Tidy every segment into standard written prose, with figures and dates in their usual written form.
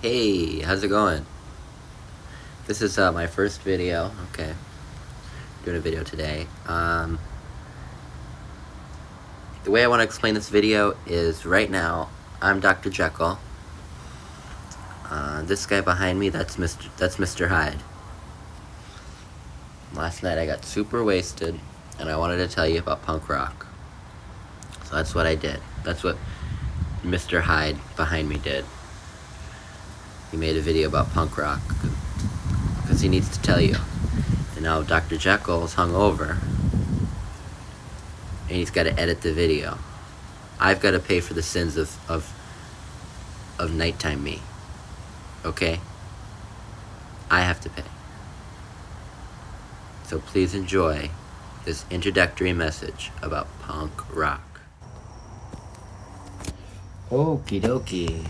Hey, how's it going? This is my first video. Okay, doing a video today. The way I want to explain this video is right now I'm Dr. Jekyll. This guy behind me, that's Mr. Hyde. Last night I got super wasted and I wanted to tell you about punk rock. So that's what I did. That's what Mr. Hyde behind me did. He made a video about punk rock because he needs to tell you. And now Dr. Jekyll's hungover and he's got to edit the video. I've got to pay for the sins of nighttime me. Okay? I have to pay. So please enjoy this introductory message about punk rock. Okie dokie.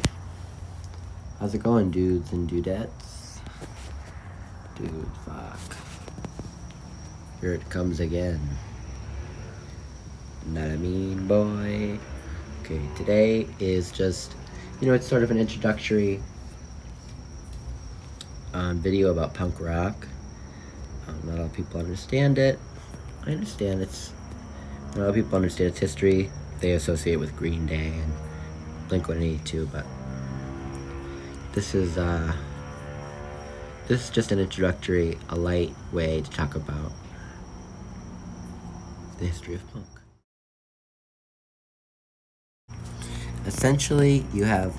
How's it going, dudes and dudettes? Dude, fuck. Here it comes again. Not a mean boy. Okay, today is just, it's sort of an introductory video about punk rock. Not all people understand it. I understand not all people understand its history. They associate with Green Day and Blink-182, but this is just an introductory, a light way to talk about the history of punk. Essentially, you have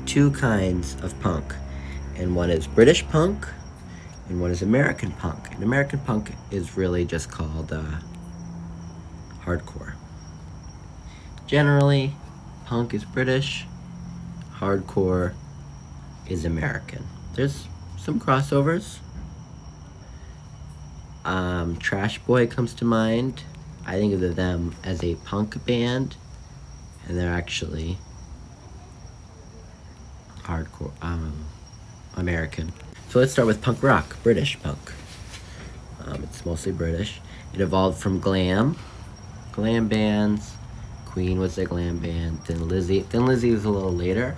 two kinds of punk, and one is British punk, and one is American punk. And American punk is really just called hardcore. Generally, punk is British, hardcore is American. There's some crossovers. Trash Boy comes to mind. I think of them as a punk band, and they're actually hardcore American. So let's start with punk rock, British punk. It's mostly British. It evolved from glam bands. Queen was a glam band. Thin Lizzy was a little later.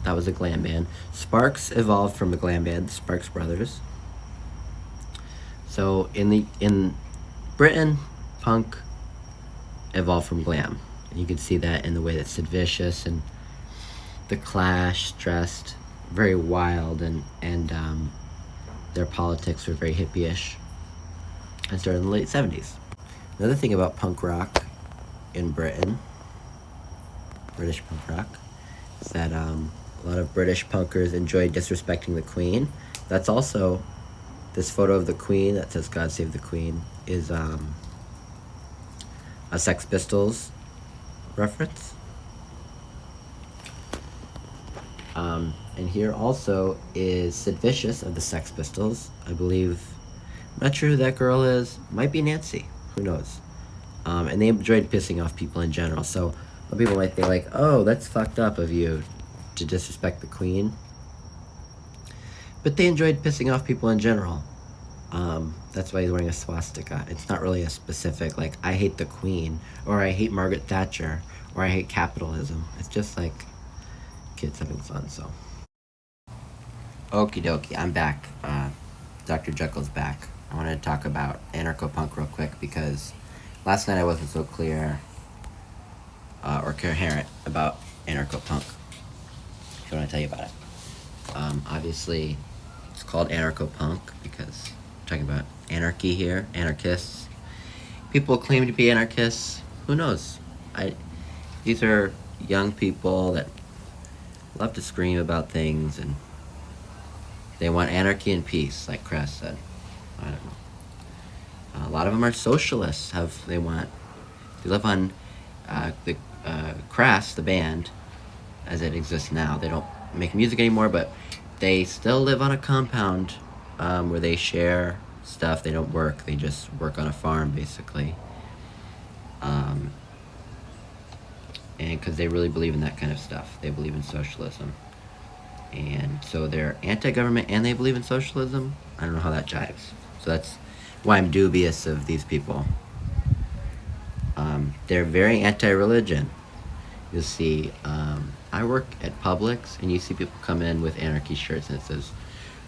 That was a glam band. Sparks evolved from a glam band, the Sparks Brothers. So in Britain, punk evolved from glam. And you can see that in the way that Sid Vicious and The Clash dressed very wild, and their politics were very hippie-ish, and started in the late 70s. Another thing about punk rock in Britain, British punk rock, is that a lot of British punkers enjoyed disrespecting the Queen. That's also, this photo of the Queen that says "God Save the Queen" is a Sex Pistols reference. And here also is Sid Vicious of the Sex Pistols. I believe, I'm not sure who that girl is. Might be Nancy. Who knows? And they enjoyed pissing off people in general. So some people might think like, oh, that's fucked up of you to disrespect the Queen. But they enjoyed pissing off people in general. That's why he's wearing a swastika. It's not really a specific, like, I hate the Queen, or I hate Margaret Thatcher, or I hate capitalism. It's just like kids having fun, so. Okie dokie, I'm back. Dr. Jekyll's back. I wanted to talk about anarcho-punk real quick because last night I wasn't so clear or coherent about anarcho-punk. So I want to tell you about it. Obviously, it's called anarcho-punk because we're talking about anarchy here, anarchists. People claim to be anarchists. Who knows? These are young people that love to scream about things, and they want anarchy and peace, like Kress said. I don't know. A lot of them are socialists. They live on the Crass, the band, as it exists now. They don't make music anymore, but they still live on a compound where they share stuff. They don't work. They just work on a farm, basically. And because they really believe in that kind of stuff. They believe in socialism. And so they're anti-government and they believe in socialism. I don't know how that jives. So that's why I'm dubious of these people. They're very anti-religion. You'll see I work at Publix, and you see people come in with anarchy shirts, and it says,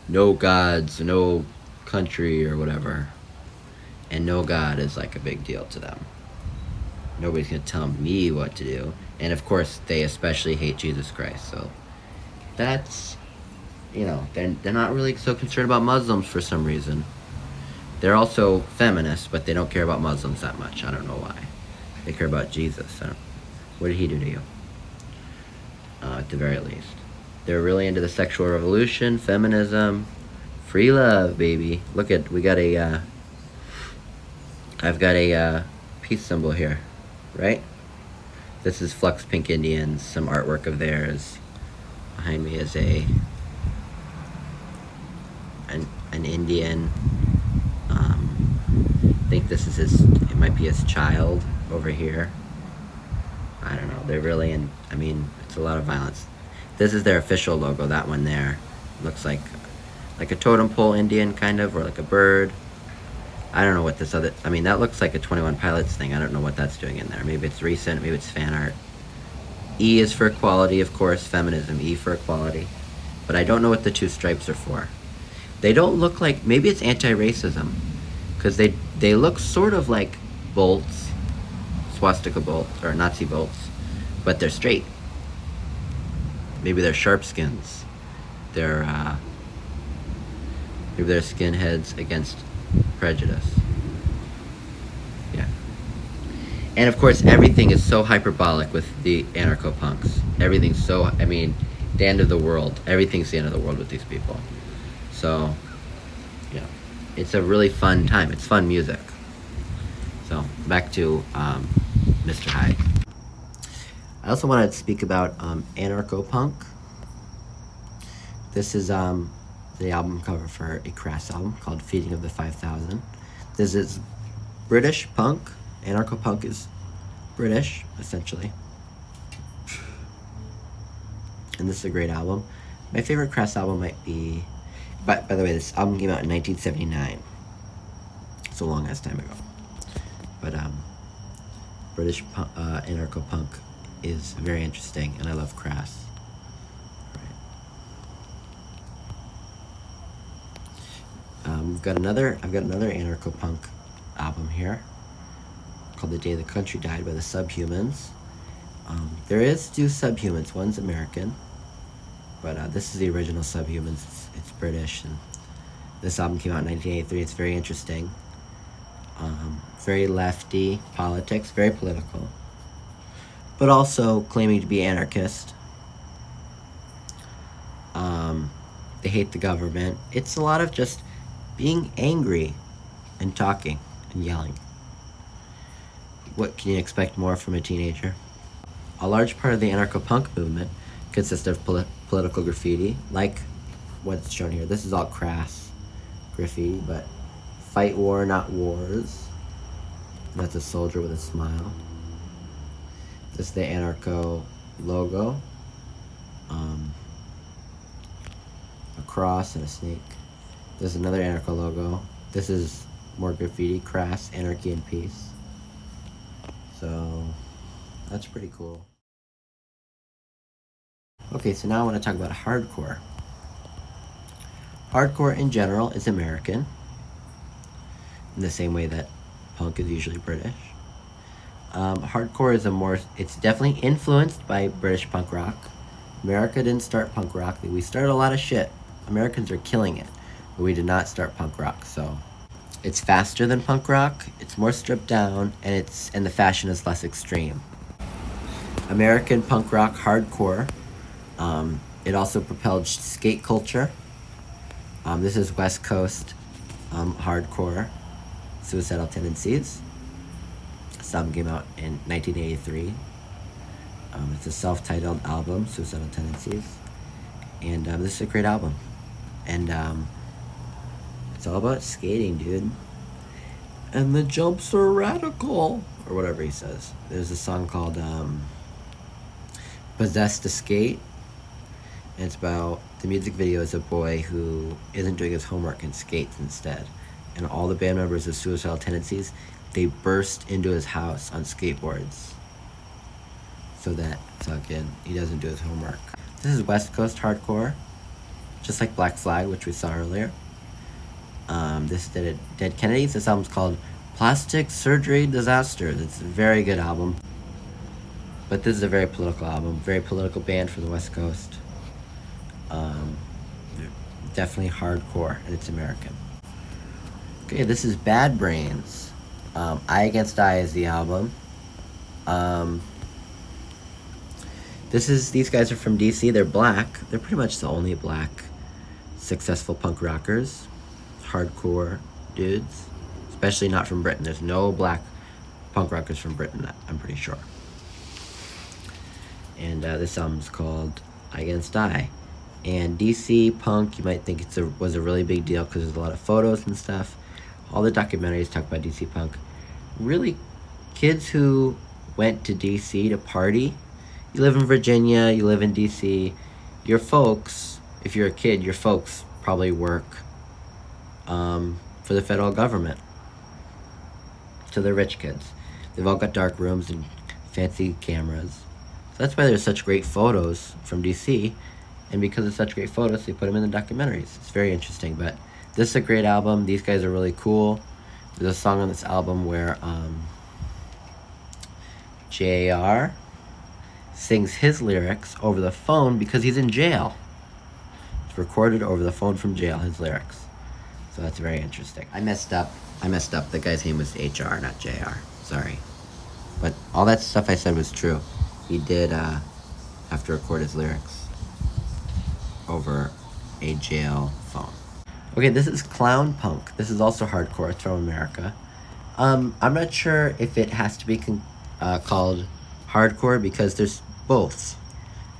"No gods, no country," or whatever. And no God is like a big deal to them. Nobody's gonna tell me what to do. And of course, they especially hate Jesus Christ. So that's, they're not really so concerned about Muslims for some reason. They're also feminists, but they don't care about Muslims that much. I don't know why. They care about Jesus. What did he do to you? At the very least. They're really into the sexual revolution, feminism, free love, baby. Look at, I've got a peace symbol here, right? This is Flux Pink Indians, some artwork of theirs. Behind me is an Indian. I think this is it might be his child over here. I don't know. They're really it's a lot of violence. This is their official logo, that one there. Looks like a totem pole Indian, kind of, or like a bird. I don't know what this other, that looks like a 21 Pilots thing. I don't know what that's doing in there. Maybe it's recent, maybe it's fan art. E is for equality, of course, feminism, E for equality. But I don't know what the two stripes are for. They don't look like, maybe it's anti-racism. Because they look sort of like bolts, swastika bolts, or Nazi bolts, but they're straight. Maybe they're sharpskins. Maybe they're skinheads against prejudice. Yeah. And of course, everything is so hyperbolic with the anarcho-punks. Everything's so, the end of the world. Everything's the end of the world with these people. So, yeah. It's a really fun time. It's fun music. So, back to Mr. Hyde. I also wanted to speak about anarcho-punk. This is the album cover for a Crass album called Feeding of the 5000. This is British punk. Anarcho-punk is British, essentially. And this is a great album. My favorite Crass album might be... By the way, this album came out in 1979. It's a long-ass time ago. But British anarcho-punk is very interesting, and I love Crass. I've got another anarcho-punk album here called The Day the Country Died by the Subhumans. There is two Subhumans. One's American, but this is the original Subhumans. It's British, and this album came out in 1983. It's very interesting. Very lefty politics, very political, but also claiming to be anarchist. They hate the government. It's a lot of just being angry and talking and yelling. What can you expect more from a teenager? A large part of the anarcho-punk movement consists of political graffiti, like what's shown here. This is all Crass graffiti, but fight war, not wars. That's a soldier with a smile. This is the anarcho logo. A cross and a snake. There's another anarcho logo. This is more graffiti, Crass, Anarchy and Peace. So that's pretty cool. Okay, so now I want to talk about hardcore. Hardcore in general is American, in the same way that punk is usually British. Hardcore is it's definitely influenced by British punk rock. America didn't start punk rock. We started a lot of shit. Americans are killing it, but we did not start punk rock, so it's faster than punk rock, it's more stripped down, and the fashion is less extreme. American punk rock, hardcore, it also propelled skate culture. This is West Coast hardcore, Suicidal Tendencies. This album came out in 1983. It's a self-titled album, Suicidal Tendencies, and this is a great album. And it's all about skating, dude. And the jumps are radical, or whatever he says. There's a song called Possessed to Skate. And it's about, the music video is a boy who isn't doing his homework and skates instead. And all the band members of Suicidal Tendencies, they burst into his house on skateboards so that It's all good. He doesn't do his homework. This is West Coast hardcore, just like Black Flag, which we saw earlier. This did Dead Kennedys. This album's called Plastic Surgery Disaster. It's a very good album. But this is a very political album, very political band from the West Coast. Definitely hardcore, and it's American. Okay, this is Bad Brains. Eye Against Eye is the album. These guys are from DC. They're black. They're pretty much the only black successful punk rockers, hardcore dudes, especially not from Britain. There's no black punk rockers from Britain, I'm pretty sure. And this album's called Eye Against Eye. And DC punk, you might think was a really big deal because there's a lot of photos and stuff. All the documentaries talk about DC punk. Really, kids who went to DC to party, you live in Virginia, you live in DC, your folks, if you're a kid, your folks probably work for the federal government. So they're rich kids. They've all got dark rooms and fancy cameras. So that's why there's such great photos from DC. And because of such great photos, they put them in the documentaries. It's very interesting. But this is a great album. These guys are really cool. There's a song on this album where J.R. sings his lyrics over the phone because he's in jail. It's recorded over the phone from jail, his lyrics. So that's very interesting. I messed up. The guy's name was H.R., not J.R. Sorry. But all that stuff I said was true. He did have to record his lyrics over a jail phone. Okay, this is Clown Punk. This is also hardcore. It's from America. I'm not sure if it has to be called hardcore because there's both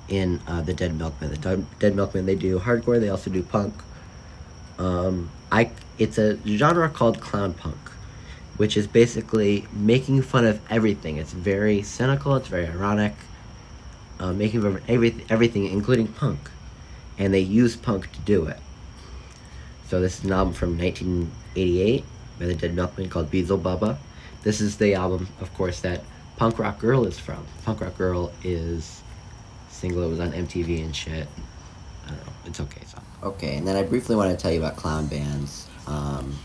in the Dead Milkmen. The Dead Milkmen, they do hardcore. They also do punk. It's a genre called clown punk, which is basically making fun of everything. It's very cynical. It's very ironic. Making fun of everything, including punk. And they use punk to do it. So this is an album from 1988 by the Dead Milkmen called Beelzebubba. This is the album, of course, that Punk Rock Girl is from. Punk Rock Girl is a single. It was on MTV and shit. I don't know. It's okay. So. Okay, and then I briefly want to tell you about clown bands.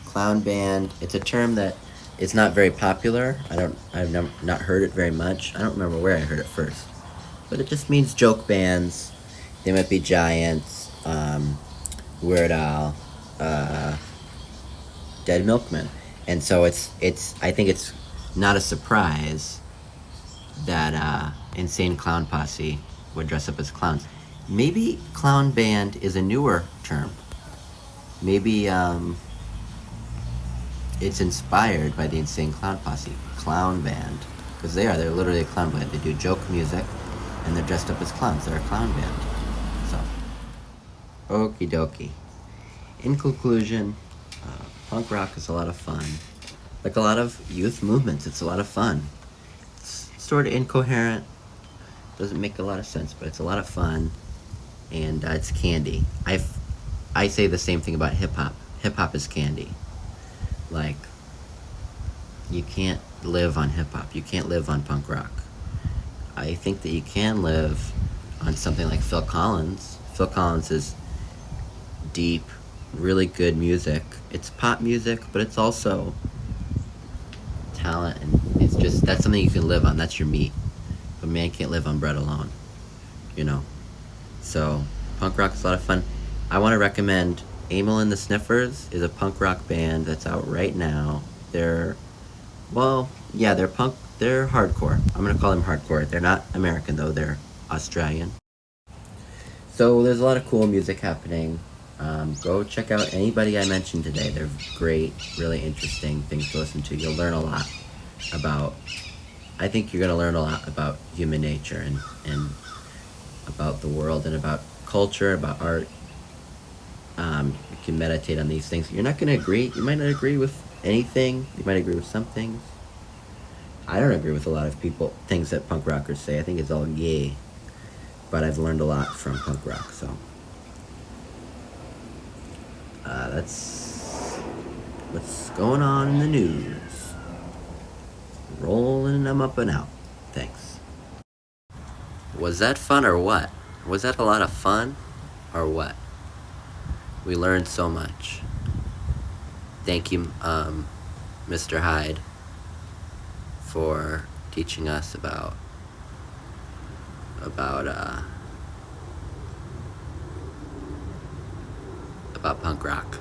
Clown band, it's a term that is not very popular. I've not heard it very much. I don't remember where I heard it first. But it just means joke bands. They might be Giants, Weird Al, Dead Milkmen. And so I think it's not a surprise that Insane Clown Posse would dress up as clowns. Maybe clown band is a newer term. Maybe it's inspired by the Insane Clown Posse, clown band. Because they're literally a clown band. They do joke music, and they're dressed up as clowns. They're a clown band. So, okie dokie. In conclusion, punk rock is a lot of fun. Like a lot of youth movements, it's a lot of fun. It's sort of incoherent, doesn't make a lot of sense, but it's a lot of fun, and it's candy. I say the same thing about hip-hop. Hip-hop is candy. Like, you can't live on hip-hop. You can't live on punk rock. I think that you can live on something like Phil Collins. Phil Collins is deep, really good music. It's pop music, but it's also talent, and that's something you can live on. That's your meat. But man can't live on bread alone, you know. So punk rock is a lot of fun. I want to recommend Amyl and the Sniffers is a punk rock band that's out right now. They're punk. They're hardcore. I'm gonna call them hardcore. They're not American though. They're Australian. So there's a lot of cool music happening. Go check out anybody I mentioned today. They're great, really interesting things to listen to. You'll learn a lot about. I think you're gonna learn a lot about human nature and about the world and about culture, about art. You can meditate on these things. You're not gonna agree. You might not agree with anything. You might agree with some things. I don't agree with a lot of things that punk rockers say. I think it's all gay. But I've learned a lot from punk rock, so. That's what's going on in the news. Rolling them up and out. Thanks. Was that fun or what? Was that a lot of fun or what? We learned so much. Thank you, Mr. Hyde, for teaching us about punk rock.